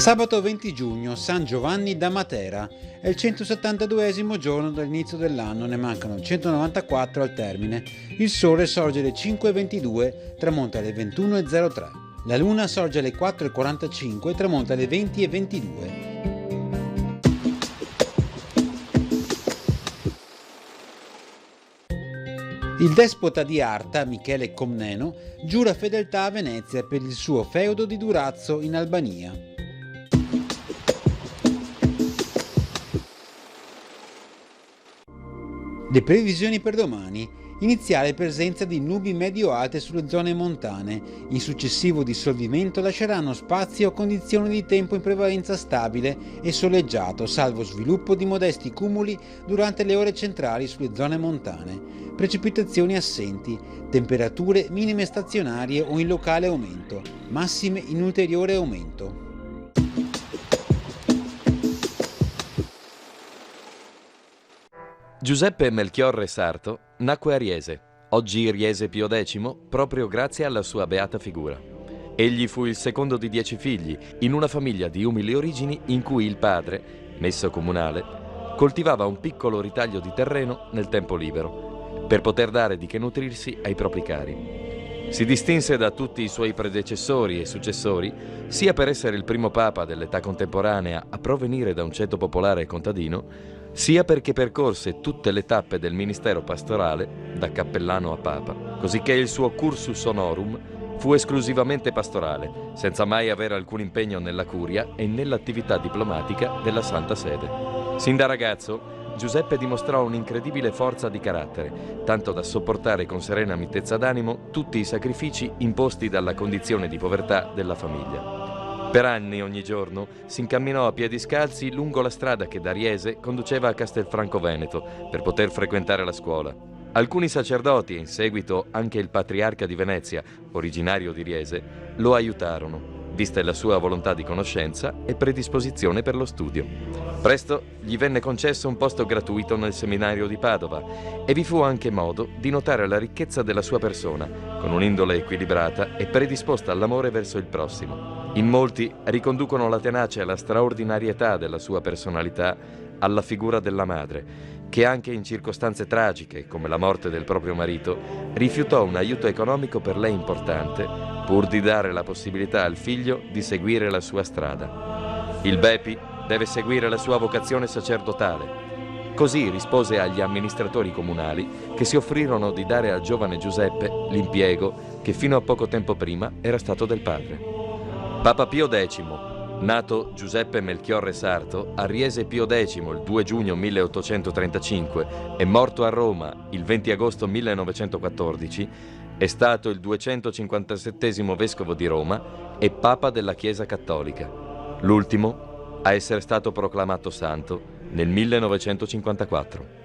Sabato 20 giugno, San Giovanni da Matera. È il 172esimo giorno dall'inizio dell'anno, ne mancano 194 al termine. Il sole sorge alle 5:22, tramonta alle 21:03. La luna sorge alle 4:45 e tramonta alle 20:22. Il despota di Arta, Michele Comneno, giura fedeltà a Venezia per il suo feudo di Durazzo in Albania. Le previsioni per domani: iniziale presenza di nubi medio-alte sulle zone montane, in successivo dissolvimento lasceranno spazio a condizioni di tempo in prevalenza stabile e soleggiato, salvo sviluppo di modesti cumuli durante le ore centrali sulle zone montane, precipitazioni assenti, temperature minime stazionarie o in locale aumento, massime in ulteriore aumento. Giuseppe Melchiorre Sarto nacque a Riese, oggi Riese Pio X, proprio grazie alla sua beata figura. Egli fu il secondo di 10 figli, in una famiglia di umili origini in cui il padre, messo comunale, coltivava un piccolo ritaglio di terreno nel tempo libero, per poter dare di che nutrirsi ai propri cari. Si distinse da tutti i suoi predecessori e successori, sia per essere il primo papa dell'età contemporanea a provenire da un ceto popolare e contadino, sia perché percorse tutte le tappe del ministero pastorale, da cappellano a papa, cosicché il suo cursus honorum fu esclusivamente pastorale, senza mai avere alcun impegno nella curia e nell'attività diplomatica della Santa Sede. Sin da ragazzo, Giuseppe dimostrò un'incredibile forza di carattere, tanto da sopportare con serena mitezza d'animo tutti i sacrifici imposti dalla condizione di povertà della famiglia. Per anni, ogni giorno, si incamminò a piedi scalzi lungo la strada che da Riese conduceva a Castelfranco Veneto per poter frequentare la scuola. Alcuni sacerdoti, e in seguito anche il patriarca di Venezia, originario di Riese, lo aiutarono, vista la sua volontà di conoscenza e predisposizione per lo studio. Presto gli venne concesso un posto gratuito nel seminario di Padova e vi fu anche modo di notare la ricchezza della sua persona, con un'indole equilibrata e predisposta all'amore verso il prossimo. In molti riconducono la tenacia e la straordinarietà della sua personalità alla figura della madre, che anche in circostanze tragiche, come la morte del proprio marito, rifiutò un aiuto economico per lei importante, pur di dare la possibilità al figlio di seguire la sua strada. Il Bepi deve seguire la sua vocazione sacerdotale. Così rispose agli amministratori comunali che si offrirono di dare al giovane Giuseppe l'impiego che fino a poco tempo prima era stato del padre. Papa Pio X, nato Giuseppe Melchiorre Sarto a Riese Pio X il 2 giugno 1835 e morto a Roma il 20 agosto 1914, è stato il 257° vescovo di Roma e Papa della Chiesa Cattolica, l'ultimo a essere stato proclamato santo nel 1954.